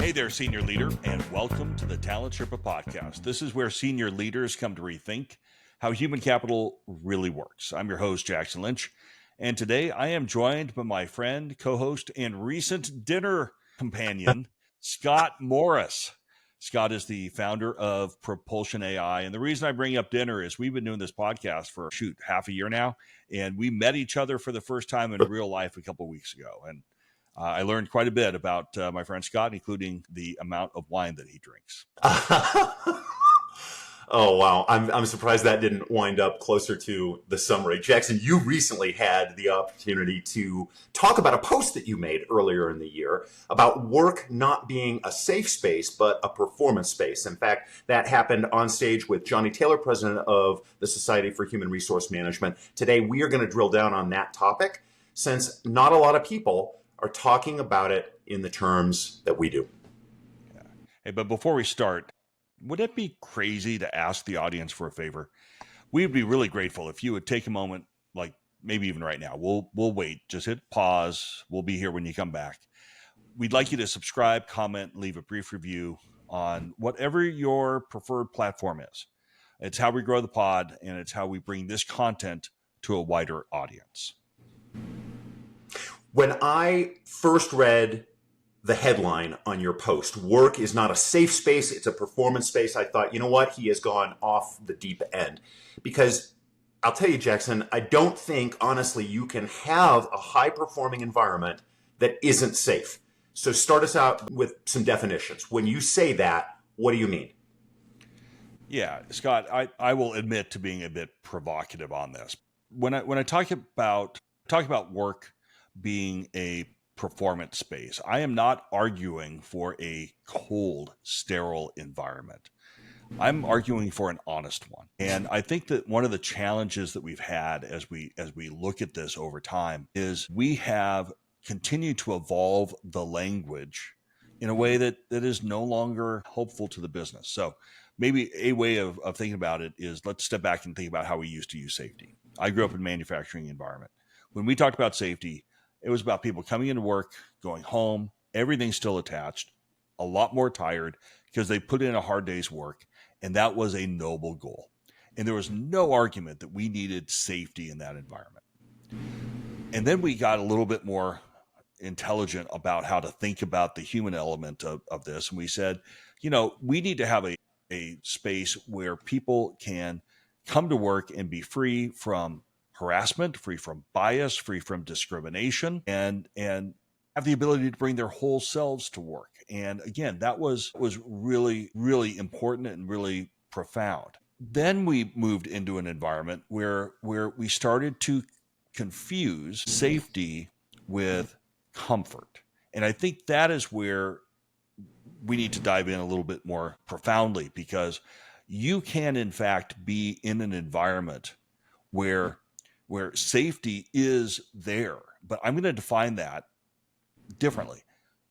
Hey there, senior leader, and welcome to the Talent Sherpa podcast. This is where senior leaders come to rethink how human capital really works. I'm your host, Jackson Lynch, and today I am joined by my friend, co-host, and recent dinner companion, Scott Morris. Scott is the founder of Propulsion AI, and the reason I bring up dinner is we've been doing this podcast for, half a year now, and we met each other for the first time in real life a couple of weeks ago, and I learned quite a bit about my friend Scott, including the amount of wine that he drinks. Oh, wow. I'm surprised that didn't wind up closer to the summary. Jackson, you recently had the opportunity to talk about a post that you made earlier in the year about work not being a safe space, but a performance space. In fact, that happened on stage with Johnny Taylor, president of the Society for Human Resource Management. Today, we are going to drill down on that topic, since not a lot of people are talking about it in the terms that we do. Yeah. Hey, but before we start, would it be crazy to ask the audience for a favor? We'd be really grateful if you would take a moment, like maybe even right now. We'll wait. Just hit pause. We'll be here when you come back. We'd like you to subscribe, comment, leave a brief review on whatever your preferred platform is. It's how we grow the pod, and it's how we bring this content to a wider audience. When I first read the headline on your post, work is not a safe space, it's a performance space, I thought, you know what, he has gone off the deep end. Because I'll tell you, Jackson, I don't think, honestly, you can have a high-performing environment that isn't safe. So start us out with some definitions. When you say that, what do you mean? Yeah, Scott, I will admit to being a bit provocative on this. When I talk about work being a performance space, I am not arguing for a cold, sterile environment. I'm arguing for an honest one. And I think that one of the challenges that we've had as we look at this over time is we have continued to evolve the language in a way that is no longer helpful to the business. So maybe a way of thinking about it is, let's step back and think about how we used to use safety. I grew up in a manufacturing environment. When we talked about safety, it was about people coming into work, going home, everything's still attached, a lot more tired because they put in a hard day's work, and that was a noble goal. And there was no argument that we needed safety in that environment. And then we got a little bit more intelligent about how to think about the human element of this. And we said, we need to have a space where people can come to work and be free from harassment, free from bias, free from discrimination, and have the ability to bring their whole selves to work. And again, that was really, really important and really profound. Then we moved into an environment where we started to confuse safety with comfort. And I think that is where we need to dive in a little bit more profoundly, because you can, in fact, be in an environment where safety is there. But I'm going to define that differently.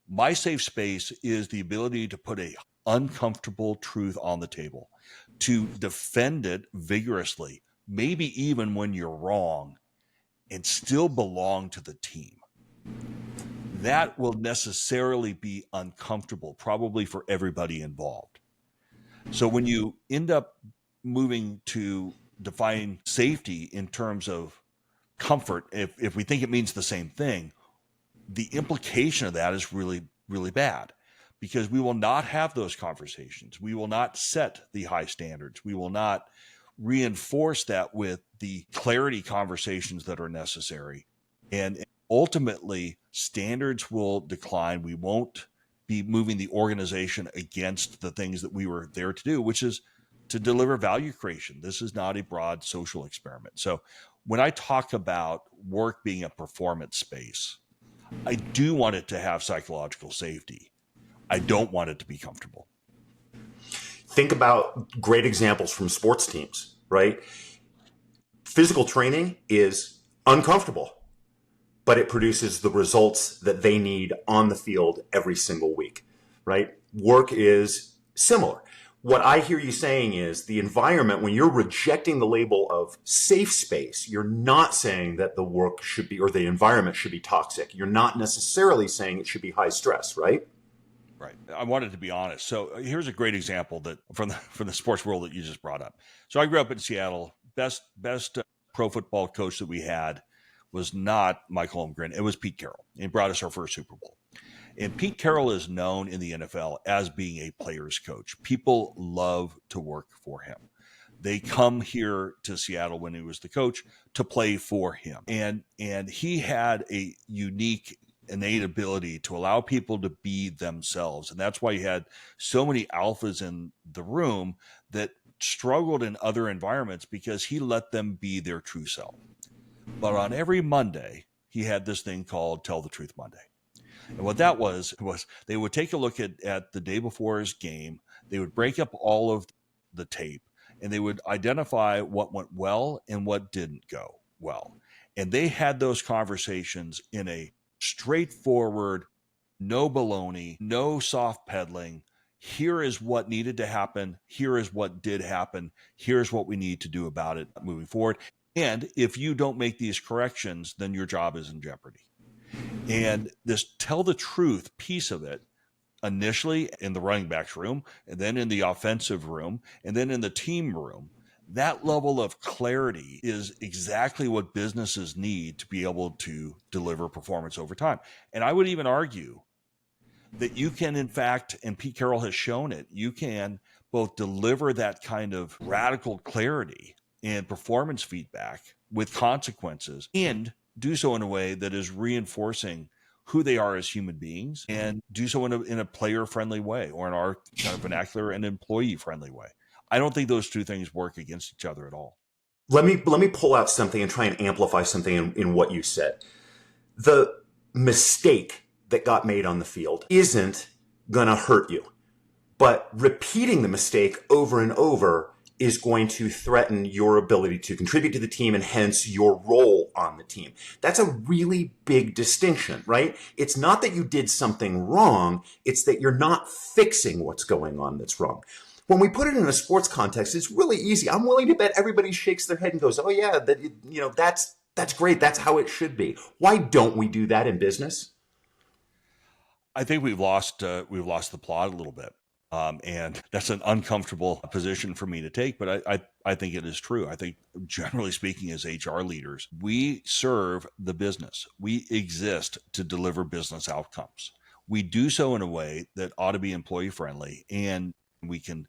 My safe space is the ability to put a uncomfortable truth on the table, to defend it vigorously, maybe even when you're wrong, and still belong to the team. That will necessarily be uncomfortable, probably for everybody involved. So when you end up moving to define safety in terms of comfort, if we think it means the same thing, the implication of that is really, really bad, because we will not have those conversations. We will not set the high standards. We will not reinforce that with the clarity conversations that are necessary. And ultimately, standards will decline. We won't be moving the organization against the things that we were there to do, which is to deliver value creation. This is not a broad social experiment. So when I talk about work being a performance space, I do want it to have psychological safety. I don't want it to be comfortable. Think about great examples from sports teams, right? Physical training is uncomfortable, but it produces the results that they need on the field every single week, right? Work is similar. What I hear you saying is the environment, when you're rejecting the label of safe space, you're not saying that the work should be, or the environment should be toxic. You're not necessarily saying it should be high stress, right? Right. I wanted to be honest. So here's a great example that from the sports world that you just brought up. So I grew up in Seattle. Best pro football coach that we had was not Michael Holmgren. It was Pete Carroll. He brought us our first Super Bowl. And Pete Carroll is known in the NFL as being a player's coach. People love to work for him. They come here to Seattle when he was the coach to play for him. And he had a unique innate ability to allow people to be themselves. And that's why he had so many alphas in the room that struggled in other environments because he let them be their true self. But on every Monday, he had this thing called Tell the Truth Monday. And what that was they would take a look at the day before his game. They would break up all of the tape and they would identify what went well and what didn't go well. And they had those conversations in a straightforward, no baloney, no soft peddling. Here is what needed to happen. Here is what did happen. Here's what we need to do about it moving forward. And if you don't make these corrections, then your job is in jeopardy. And this tell the truth piece of it, initially in the running backs room, and then in the offensive room, and then in the team room, that level of clarity is exactly what businesses need to be able to deliver performance over time. And I would even argue that you can, in fact, and Pete Carroll has shown it, you can both deliver that kind of radical clarity and performance feedback with consequences and do so in a way that is reinforcing who they are as human beings and do so in a player-friendly way, or in our kind of vernacular, an employee-friendly way. I don't think those two things work against each other at all. Let me pull out something and try and amplify something in what you said. The mistake that got made on the field isn't going to hurt you, but repeating the mistake over and over is going to threaten your ability to contribute to the team and hence your role on the team. That's a really big distinction, right? It's not that you did something wrong. It's that you're not fixing what's going on that's wrong. When we put it in a sports context, it's really easy. I'm willing to bet everybody shakes their head and goes, "Oh yeah, that's great. That's how it should be." Why don't we do that in business? I think we've lost the plot a little bit. And that's an uncomfortable position for me to take, but I think it is true. I think generally speaking, as HR leaders, we serve the business. We exist to deliver business outcomes. We do so in a way that ought to be employee friendly, and we can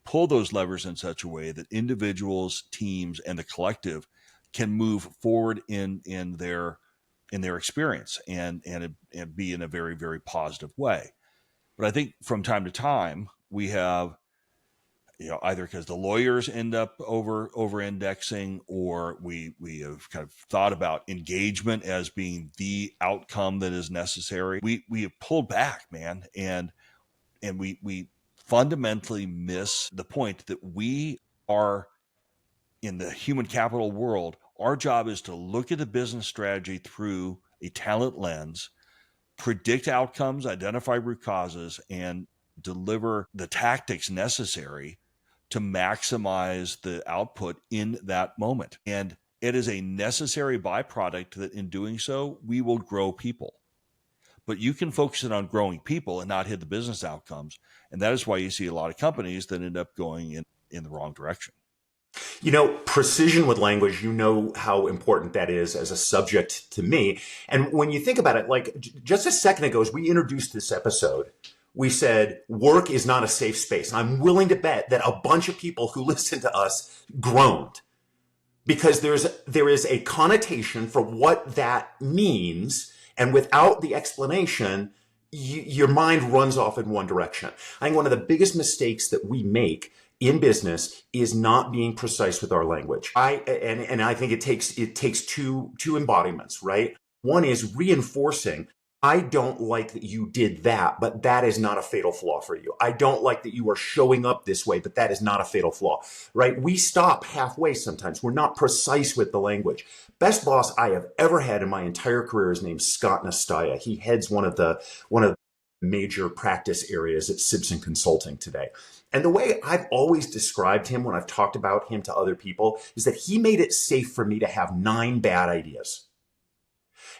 pull those levers in such a way that individuals, teams, and the collective can move forward in their experience and be in a very, very positive way. But I think from time to time we have, either because the lawyers end up over indexing, or we have kind of thought about engagement as being the outcome that is necessary. We have pulled back, man, and we fundamentally miss the point that we are in the human capital world. Our job is to look at the business strategy through a talent lens, predict outcomes, identify root causes, and deliver the tactics necessary to maximize the output in that moment. And it is a necessary byproduct that in doing so, we will grow people. But you can focus it on growing people and not hit the business outcomes. And that is why you see a lot of companies that end up going in the wrong direction. Precision with language, how important that is as a subject to me. And when you think about it, like just a second ago, as we introduced this episode, we said work is not a safe space. And I'm willing to bet that a bunch of people who listen to us groaned, because there is a connotation for what that means. And without the explanation, your mind runs off in one direction. I think one of the biggest mistakes that we make in business is not being precise with our language. I think it takes two embodiments, right? One is reinforcing, I don't like that you did that, but that is not a fatal flaw for you. I don't like that you are showing up this way, but that is not a fatal flaw, right? We stop halfway sometimes. We're not precise with the language. Best boss I have ever had in my entire career is named Scott Nastaya. He heads one of the major practice areas at Simpson Consulting today. And the way I've always described him when I've talked about him to other people is that he made it safe for me to have 9 bad ideas.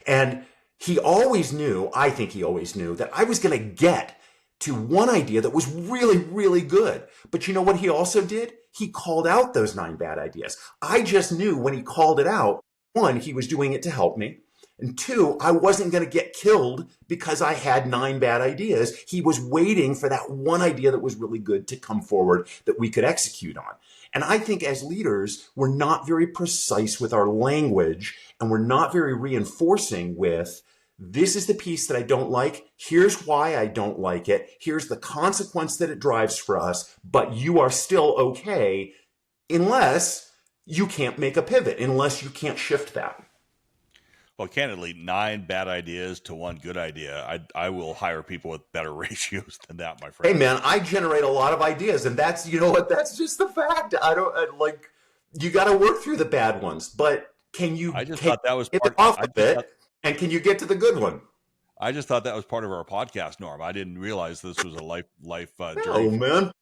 And I think he always knew that I was going to get to one idea that was really, really good. But you know what he also did? He called out those 9 bad ideas. I just knew when he called it out, one, he was doing it to help me. And two, I wasn't going to get killed because I had 9 bad ideas. He was waiting for that one idea that was really good to come forward that we could execute on. And I think as leaders, we're not very precise with our language, and we're not very reinforcing with, this is the piece that I don't like. Here's why I don't like it. Here's the consequence that it drives for us, but you are still okay unless you can't make a pivot, unless you can't shift that. Well, candidly, 9 bad ideas to 1 good idea. I will hire people with better ratios than that, my Hey friend. man, I generate a lot of ideas, and that's, you know what, that's just the fact. Like, you got to work through the bad ones, but can you I just can thought that was you get part. off I of just thought it, and can you get to the good one? I just thought that was part of our podcast, Norm. I didn't realize this was a life journey No, for you. man.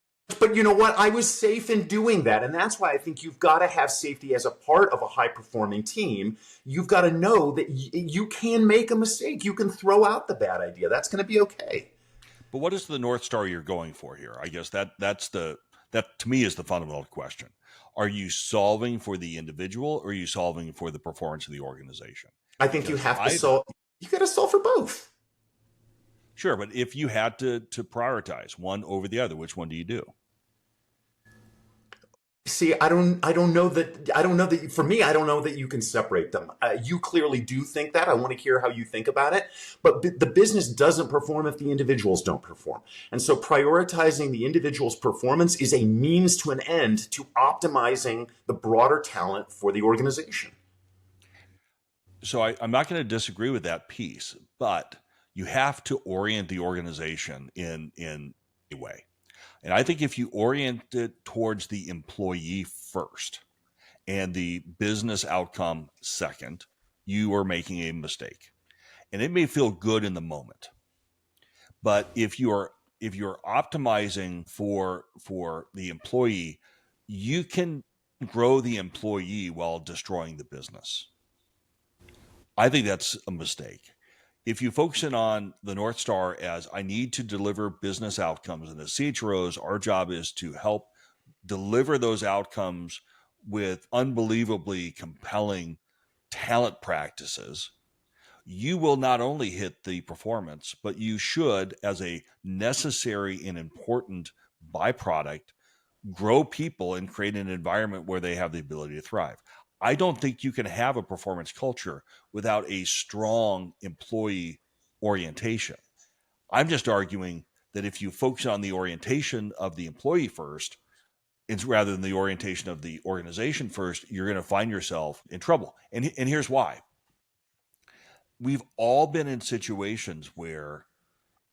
But you know what? I was safe in doing that. And that's why I think you've got to have safety as a part of a high performing team. You've got to know that you can make a mistake. You can throw out the bad idea. That's going to be okay. But what is the North Star you're going for here? I guess that to me is the fundamental question. Are you solving for the individual, or are you solving for the performance of the organization? I think you Because have to either, solve, you got to solve for both. sure, but if you had to prioritize one over the other, which one do you do? See, I don't know that for me, I don't know that you can separate them. You clearly do think that. I want to hear how you think about it. But the business doesn't perform if the individuals don't perform. And so prioritizing the individual's performance is a means to an end to optimizing the broader talent for the organization. So I'm not going to disagree with that piece, but you have to orient the organization in a way. And I think if you orient it towards the employee first and the business outcome second, you are making a mistake. And it may feel good in the moment, but if you're optimizing for the employee, you can grow the employee while destroying the business. I think that's a mistake. If you focus in on the North Star as I need to deliver business outcomes, and as CHROs, our job is to help deliver those outcomes with unbelievably compelling talent practices, you will not only hit the performance, but you should, as a necessary and important byproduct, grow people and create an environment where they have the ability to thrive. I don't think you can have a performance culture without a strong employee orientation. I'm just arguing that if you focus on the orientation of the employee first, it's rather than the orientation of the organization first, you're going to find yourself in trouble. And here's why. We've all been in situations where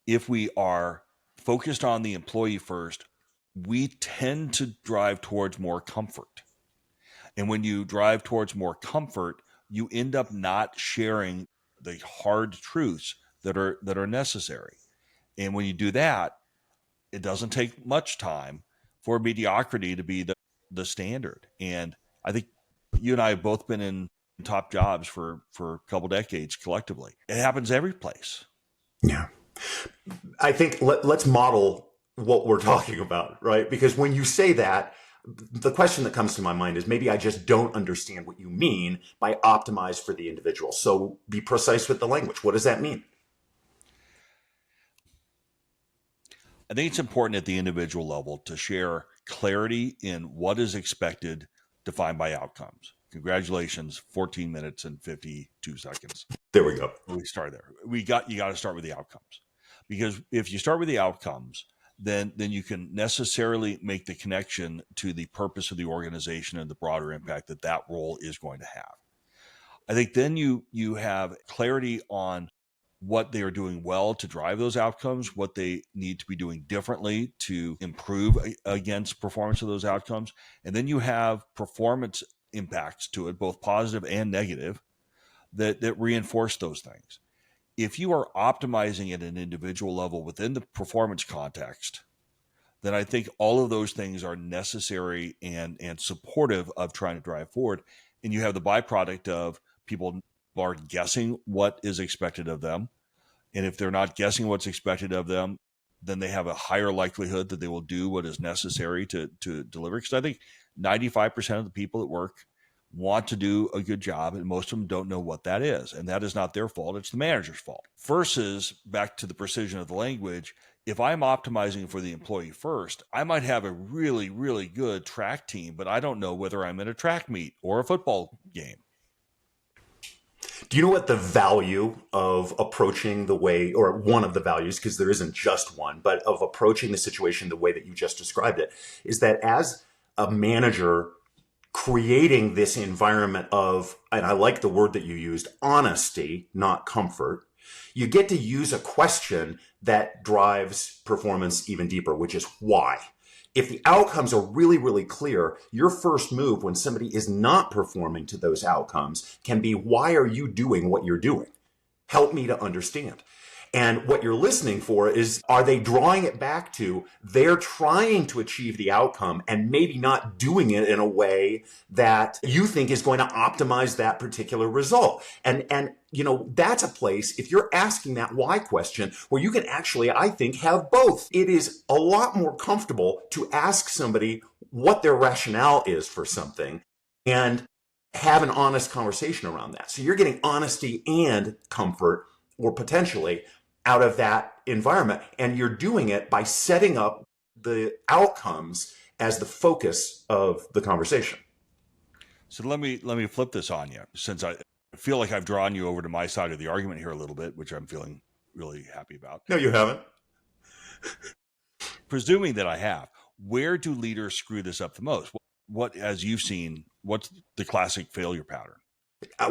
if we are focused on the employee first, we tend to drive towards more comfort. And when you drive towards more comfort, you end up not sharing the hard truths that are necessary. And when you do that, it doesn't take much time for mediocrity to be the standard. And I think you and I have both been in top jobs for a couple decades collectively. It happens every place. Yeah. I think let's model what we're talking about, right? Because when you say that, the question that comes to my mind is maybe I just don't understand what you mean by optimize for the individual. So be precise with the language. What does that mean? I think it's important at the individual level to share clarity in what is expected, defined by outcomes. Congratulations, 14 minutes and 52 seconds. There we go. We start there. You got to start with the outcomes, because if you start with the outcomes, then you can necessarily make the connection to the purpose of the organization and the broader impact that role is going to have. I think then you have clarity on what they are doing well to drive those outcomes, what they need to be doing differently to improve against performance of those outcomes. And then you have performance impacts to it, both positive and negative, that reinforce those things. If you are optimizing at an individual level within the performance context, then I think all of those things are necessary and supportive of trying to drive forward. And you have the byproduct of people are guessing what is expected of them. And if they're not guessing what's expected of them, then they have a higher likelihood that they will do what is necessary to deliver. Because I think 95% of the people at work want to do a good job, and most of them don't know what that is. And that is not their fault. It's the manager's fault. Versus, back to the precision of the language, if I'm optimizing for the employee first, I might have a really, really good track team, but I don't know whether I'm in a track meet or a football game. Do you know what the value of approaching the way, or one of the values, because there isn't just one, but of approaching the situation the way that you just described it, is that as a manager creating this environment of, and I like the word that you used, honesty, not comfort, you get to use a question that drives performance even deeper, which is why. If the outcomes are really, really clear, your first move when somebody is not performing to those outcomes can be, why are you doing what you're doing? Help me to understand. And what you're listening for is, are they drawing it back to they're trying to achieve the outcome and maybe not doing it in a way that you think is going to optimize that particular result? And you know, that's a place, if you're asking that why question, where you can actually, I think, have both. It is a lot more comfortable to ask somebody what their rationale is for something and have an honest conversation around that. So you're getting honesty and comfort, or potentially, out of that environment. And you're doing it by setting up the outcomes as the focus of the conversation. So let me flip this on you, since I feel like I've drawn you over to my side of the argument here a little bit, which I'm feeling really happy about. No, you haven't. Presuming that I have, where do leaders screw this up the most? What, as you've seen, what's the classic failure pattern?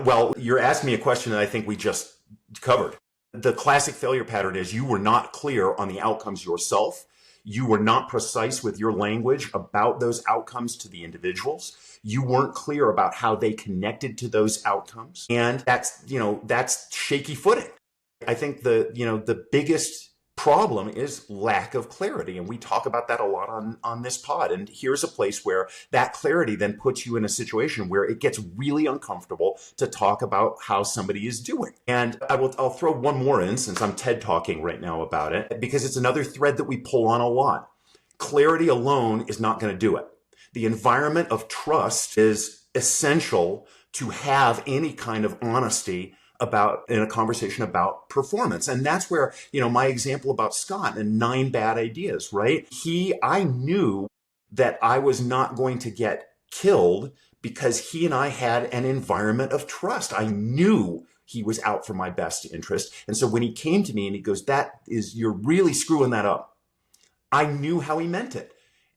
Well, you're asking me a question that I think we just covered. The classic failure pattern is you were not clear on the outcomes yourself. You were not precise with your language about those outcomes to the individuals. You weren't clear about how they connected to those outcomes. And that's shaky footing. I think the biggest problem is lack of clarity. And we talk about that a lot on this pod. And here's a place where that clarity then puts you in a situation where it gets really uncomfortable to talk about how somebody is doing. And I'll throw one more in, since I'm TED talking right now about it, because it's another thread that we pull on a lot. Clarity alone is not going to do it. The environment of trust is essential to have any kind of honesty in a conversation about performance. And that's where, my example about Scott and 9 bad ideas, right? I knew that I was not going to get killed because he and I had an environment of trust. I knew he was out for my best interest. And so when he came to me and he goes, you're really screwing that up, I knew how he meant it.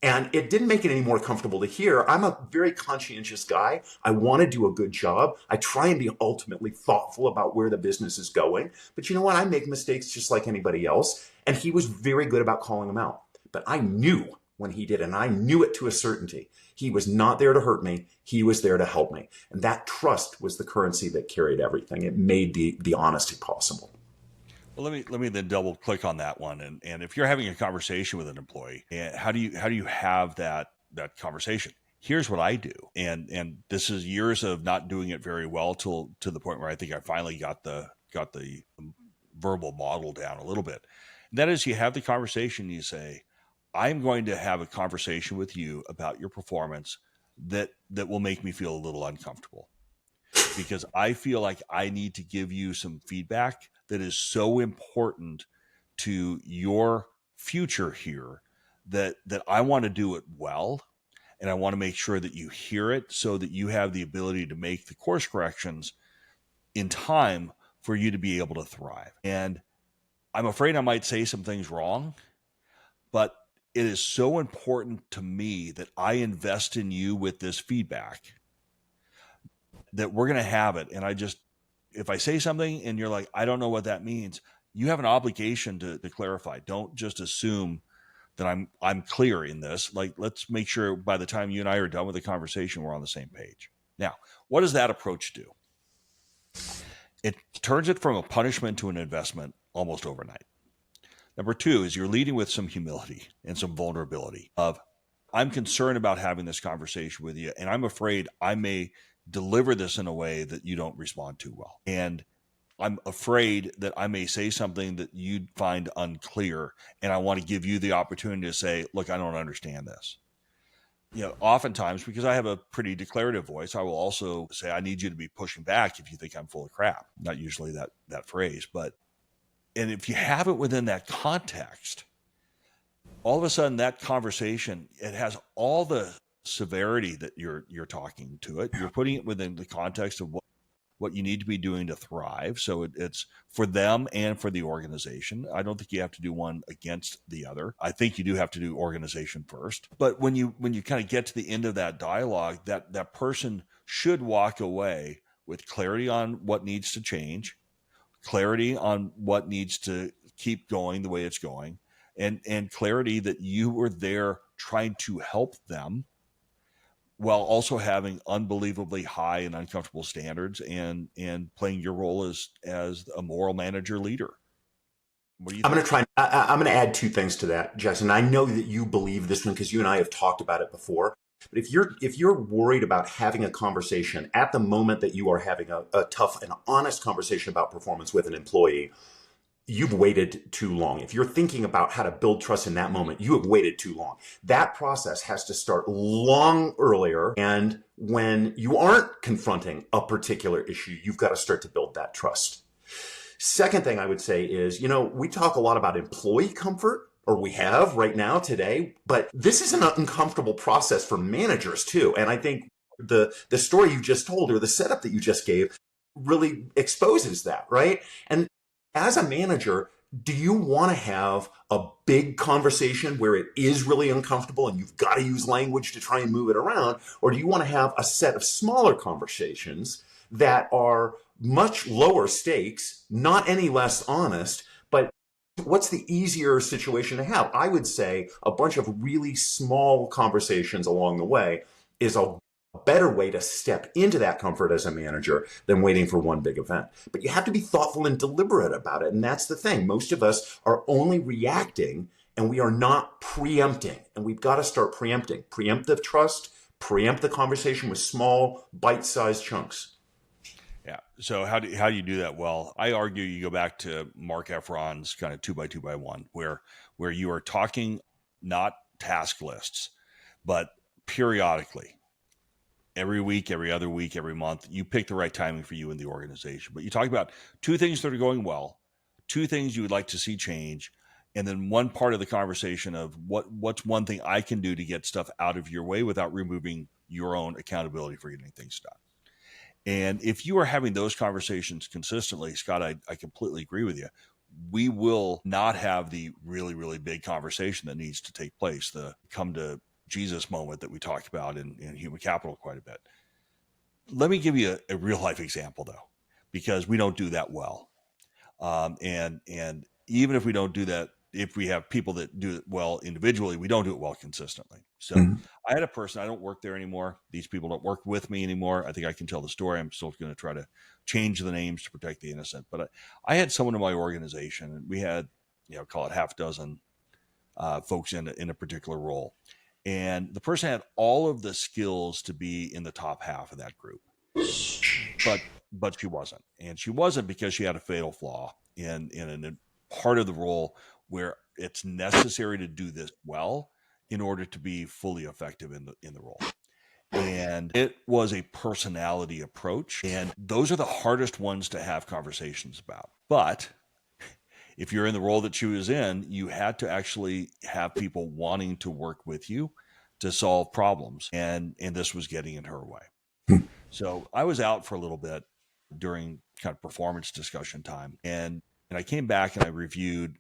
And it didn't make it any more comfortable to hear. I'm a very conscientious guy. I want to do a good job. I try and be ultimately thoughtful about where the business is going. But you know what? I make mistakes just like anybody else. And he was very good about calling them out. But I knew when he did, and I knew it to a certainty. He was not there to hurt me. He was there to help me. And that trust was the currency that carried everything. It made the honesty possible. Well, let me then double click on that one. And if you're having a conversation with an employee, how do you have that conversation? Here's what I do, and this is years of not doing it very well to the point where I think I finally got the verbal model down a little bit. And that is, you have the conversation. And you say, I'm going to have a conversation with you about your performance that will make me feel a little uncomfortable, because I feel like I need to give you some feedback that is so important to your future here that I want to do it well. And I want to make sure that you hear it so that you have the ability to make the course corrections in time for you to be able to thrive. And I'm afraid I might say some things wrong, but it is so important to me that I invest in you with this feedback that we're going to have it. And if I say something and you're like, I don't know what that means, you have an obligation to clarify. Don't just assume that I'm clear in this. Like, let's make sure by the time you and I are done with the conversation, we're on the same page. Now, what does that approach do? It turns it from a punishment to an investment almost overnight. Number 2 is you're leading with some humility and some vulnerability of, I'm concerned about having this conversation with you, and I'm afraid I may deliver this in a way that you don't respond too well. And I'm afraid that I may say something that you'd find unclear, and I want to give you the opportunity to say, look, I don't understand this. Oftentimes, because I have a pretty declarative voice, I will also say, I need you to be pushing back if you think I'm full of crap. Not usually that phrase, and if you have it within that context, all of a sudden that conversation, it has all the severity that you're talking to it. You're putting it within the context of what you need to be doing to thrive. So it's for them and for the organization. I don't think you have to do one against the other. I think you do have to do organization first. But when you kind of get to the end of that dialogue, that person should walk away with clarity on what needs to change, clarity on what needs to keep going the way it's going, and clarity that you were there trying to help them while also having unbelievably high and uncomfortable standards and playing your role as a moral manager leader. What do you I'm going think? to try. I'm going to add two things to that, Jackson. I know that you believe this one because you and I have talked about it before. But if you're worried about having a conversation at the moment that you are having a tough and honest conversation about performance with an employee, you've waited too long. If you're thinking about how to build trust in that moment, you have waited too long. That process has to start long earlier. And when you aren't confronting a particular issue, you've got to start to build that trust. Second thing I would say is, we talk a lot about employee comfort, or we have right now today, but this is an uncomfortable process for managers too. And I think the story you just told, or the setup that you just gave, really exposes that, right? And as a manager, do you want to have a big conversation where it is really uncomfortable and you've got to use language to try and move it around? Or do you want to have a set of smaller conversations that are much lower stakes, not any less honest, but what's the easier situation to have? I would say a bunch of really small conversations along the way is a better way to step into that comfort as a manager than waiting for one big event. But you have to be thoughtful and deliberate about it. And that's the thing. Most of us are only reacting and we are not preempting. And we've got to start preempting. Preemptive trust, preempt the conversation with small, bite-sized chunks. Yeah. So how do you do that? Well, I argue you go back to Mark Efron's kind of 2x2x1, where you are talking not task lists, but periodically, every week, every other week, every month. You pick the right timing for you in the organization. But you talk about two things that are going well, two things you would like to see change, and then one part of the conversation of what's one thing I can do to get stuff out of your way without removing your own accountability for getting things done. And if you are having those conversations consistently, Scott, I completely agree with you. We will not have the really, really big conversation that needs to take place, the come to Jesus moment that we talk about in human capital quite a bit. Let me give you a real life example, though, because we don't do that well. And even if we don't do that, if we have people that do it well individually, we don't do it well consistently. So Mhm. I had a person, I don't work there anymore. These people don't work with me anymore. I think I can tell the story. I'm still going to try to change the names to protect the innocent. But I had someone in my organization, and we had, call it half dozen folks in a particular role. And the person had all of the skills to be in the top half of that group, but she wasn't, and she wasn't because she had a fatal flaw in a part of the role where it's necessary to do this well in order to be fully effective in the role. And it was a personality approach, and those are the hardest ones to have conversations about. But if you're in the role that she was in, you had to actually have people wanting to work with you to solve problems, and this was getting in her way. So I was out for a little bit during kind of performance discussion time, and I came back and I reviewed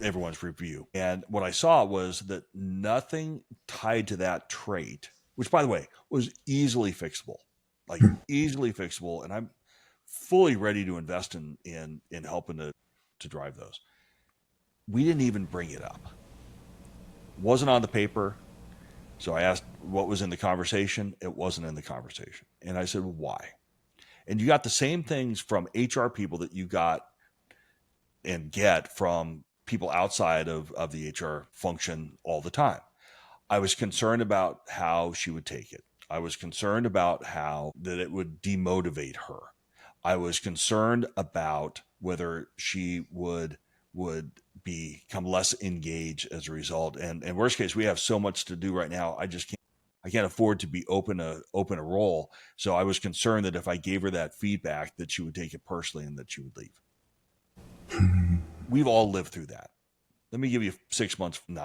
everyone's review, and what I saw was that nothing tied to that trait, which by the way was easily fixable, like easily fixable, and I'm fully ready to invest in helping to drive those. We didn't even bring it up. It wasn't on the paper. So I asked what was in the conversation. It wasn't in the conversation. And I said, well, why? And you got the same things from HR people that you got and get from people outside of the HR function all the time. I was concerned about how she would take it. I was concerned about how that it would demotivate her. I was concerned about whether she would become less engaged as a result. And worst case, we have so much to do right now. I can't afford to be open a role. So I was concerned that if I gave her that feedback, that she would take it personally and that she would leave. We've all lived through that. Let me give you 6 months and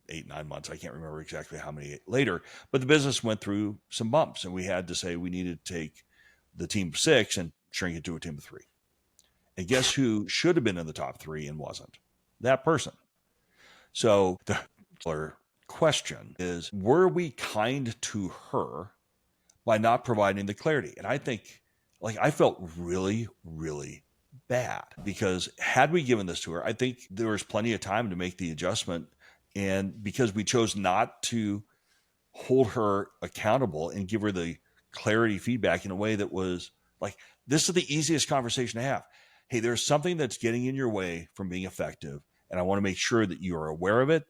8, 9 months. I can't remember exactly how many later, but the business went through some bumps and we had to say we needed to take the team of 6 and shrink it to a team of 3. And guess who should have been in the top 3 and wasn't? That person. So the question is, were we kind to her by not providing the clarity? And I think, like, I felt really, really bad because had we given this to her, I think there was plenty of time to make the adjustment. And because we chose not to hold her accountable and give her the clarity feedback in a way that was like, this is the easiest conversation to have. Hey, there's something that's getting in your way from being effective. And I want to make sure that you are aware of it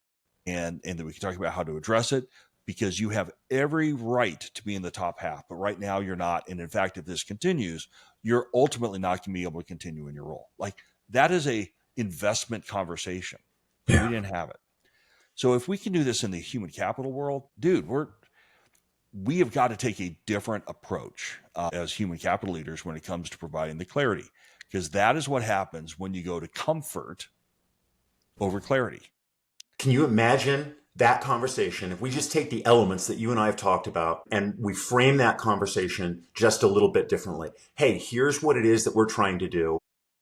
and that we can talk about how to address it, because you have every right to be in the top half. But right now you're not. And in fact, if this continues, you're ultimately not going to be able to continue in your role. Like, that is a investment conversation. Yeah. We didn't have it. So if we can do this in the human capital world, dude, we have got to take a different approach as human capital leaders when it comes to providing the clarity, because that is what happens when you go to comfort over clarity. Can you imagine that conversation if we just take the elements that you and I have talked about and we frame that conversation just a little bit differently? Hey, here's what it is that we're trying to do.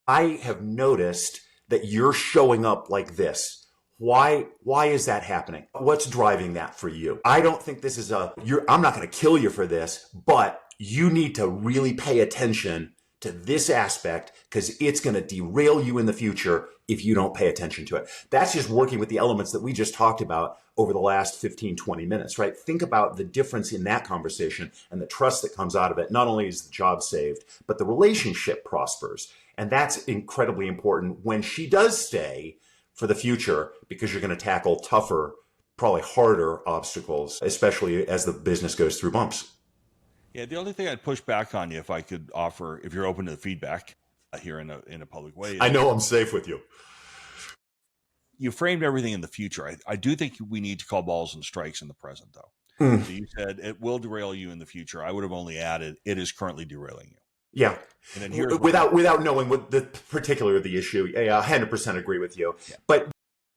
I have noticed that you're showing up like this. Why is that happening? What's driving that for you? I don't think this is I'm not going to kill you for this, but you need to really pay attention to this aspect because it's going to derail you in the future if you don't pay attention to it. That's just working with the elements that we just talked about over the last 15, 20 minutes, right? Think about the difference in that conversation and the trust that comes out of it. Not only is the job saved, but the relationship prospers. And that's incredibly important when she does stay for the future, because you're going to tackle tougher, probably harder obstacles, especially as the business goes through bumps. Yeah, the only thing I'd push back on you, if I could offer, if you're open to the feedback here in a public way, I is know I'm safe with you. you framed everything in the future. I do think we need to call balls and strikes in the present, though. Mm. So you said it will derail you in the future. I would have only added it is currently derailing you. Yeah. And then here's without knowing what the particular of the issue, I 100% agree with you. Yeah. But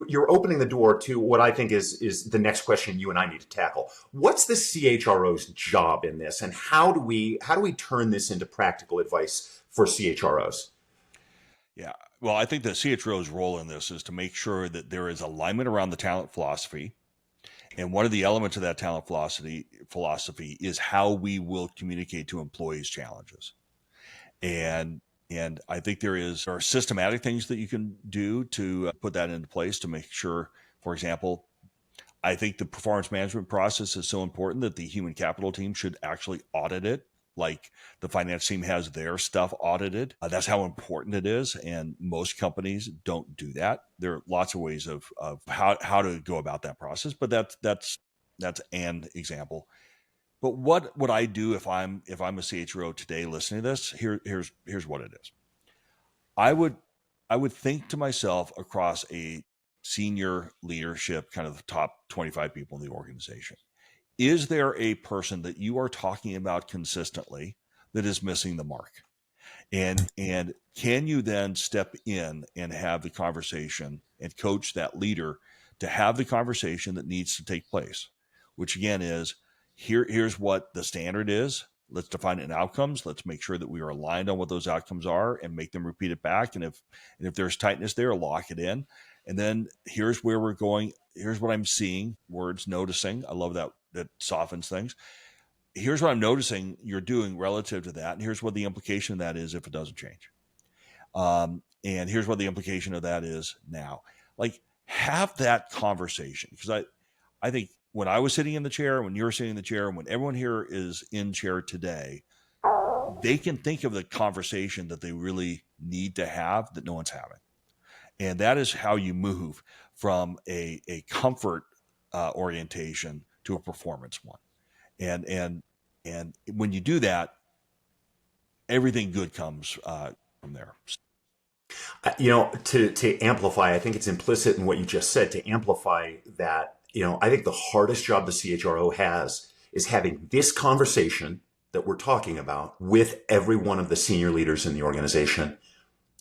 you're opening the door to what I think is the next question you and I need to tackle. What's the CHRO's job in this, and how do we turn this into practical advice for CHROs? Yeah. Well, I think the CHRO's role in this is to make sure that there is alignment around the talent philosophy. And one of the elements of that talent philosophy is how we will communicate to employees challenges. And I think there are systematic things that you can do to put that into place to make sure, for example, I think the performance management process is so important that the human capital team should actually audit it, like the finance team has their stuff audited. That's how important it is. And most companies don't do that. There are lots of ways of how to go about that process, but that's an example. But what would I do if I'm a CHRO today listening to this? Here's what it is. I would think to myself across a senior leadership, kind of the top 25 people in the organization. Is there a person that you are talking about consistently that is missing the mark? And can you then step in and have the conversation and coach that leader to have the conversation that needs to take place, which again is here's what the standard is. Let's define it in outcomes. Let's make sure that we are aligned on what those outcomes are and make them repeat it back. And if there's tightness there, lock it in. And then here's where we're going. Here's what I'm seeing. Words, noticing. I love that softens things. Here's what I'm noticing you're doing relative to that. And here's what the implication of that is if it doesn't change. And here's what the implication of that is now. Like, have that conversation. Because I think when I was sitting in the chair, when you're sitting in the chair, and when everyone here is in chair today, they can think of the conversation that they really need to have that no one's having. And that is how you move from a comfort orientation to a performance one. And when you do that, everything good comes from there. To amplify, I think it's implicit in what you just said, to amplify that, I think the hardest job the CHRO has is having this conversation that we're talking about with every one of the senior leaders in the organization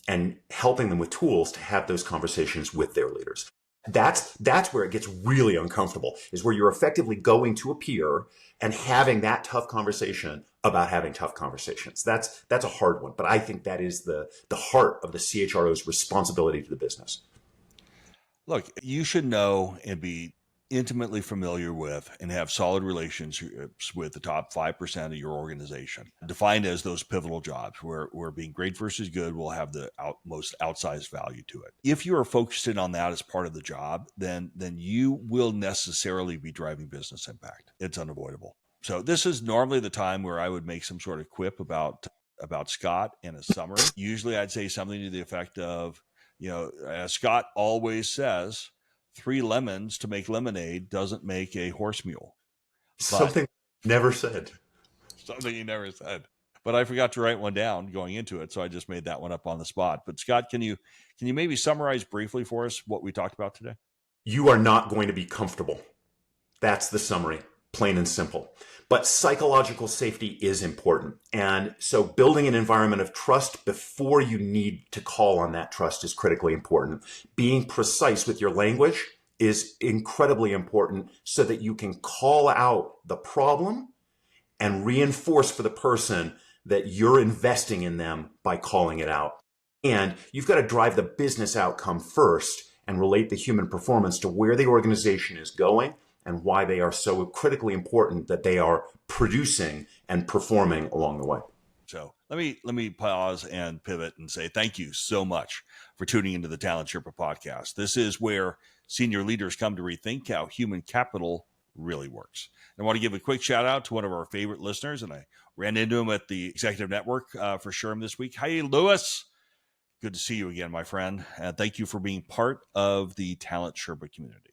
and helping them with tools to have those conversations with their leaders. That's where it gets really uncomfortable, is where you're effectively going to a peer and having that tough conversation about having tough conversations. That's a hard one, but I think that is the heart of the CHRO's responsibility to the business. Look, you should know and be intimately familiar with and have solid relationships with the top 5% of your organization, defined as those pivotal jobs where being great versus good will have the most outsized value to it. If you are focusing on that as part of the job, then you will necessarily be driving business impact. It's unavoidable. So this is normally the time where I would make some sort of quip about Scott in a summary. Usually I'd say something to the effect of, as Scott always says, 3 lemons to make lemonade doesn't make a horse mule. Something never said. Something he never said. But I forgot to write one down going into it, so I just made that one up on the spot. But Scott, can you maybe summarize briefly for us what we talked about today? You are not going to be comfortable. That's the summary, plain and simple. But psychological safety is important. And so building an environment of trust before you need to call on that trust is critically important. Being precise with your language is incredibly important so that you can call out the problem and reinforce for the person that you're investing in them by calling it out. And you've got to drive the business outcome first and relate the human performance to where the organization is going and why they are so critically important that they are producing and performing along the way. So let me pause and pivot and say thank you so much for tuning into the Talent Sherpa podcast. This is where senior leaders come to rethink how human capital really works. And I want to give a quick shout out to one of our favorite listeners, and I ran into him at the Executive Network for SHRM this week. Hey, Lewis. Good to see you again, my friend. And thank you for being part of the Talent Sherpa community.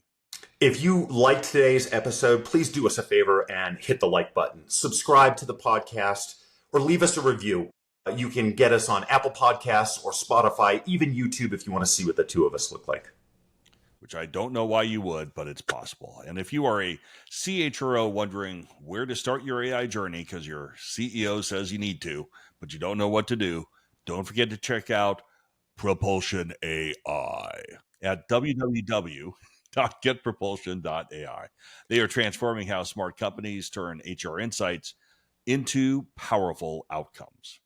If you liked today's episode, please do us a favor and hit the like button. Subscribe to the podcast or leave us a review. You can get us on Apple Podcasts or Spotify, even YouTube if you want to see what the two of us look like. Which I don't know why you would, but it's possible. And if you are a CHRO wondering where to start your AI journey because your CEO says you need to, but you don't know what to do, don't forget to check out Propulsion AI at www.getpropulsion.ai. They are transforming how smart companies turn HR insights into powerful outcomes.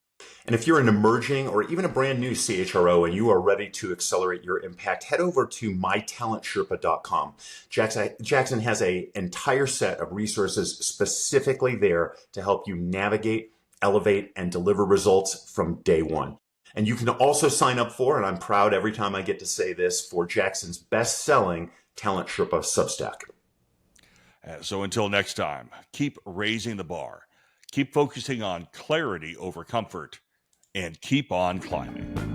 And if you're an emerging or even a brand new CHRO and you are ready to accelerate your impact, head over to mytalentsherpa.com. Jackson has an entire set of resources specifically there to help you navigate, elevate, and deliver results from day one. And you can also sign up for, and I'm proud every time I get to say this, for Jackson's best-selling Talent Sherpa Substack. So until next time, keep raising the bar, keep focusing on clarity over comfort, and keep on climbing.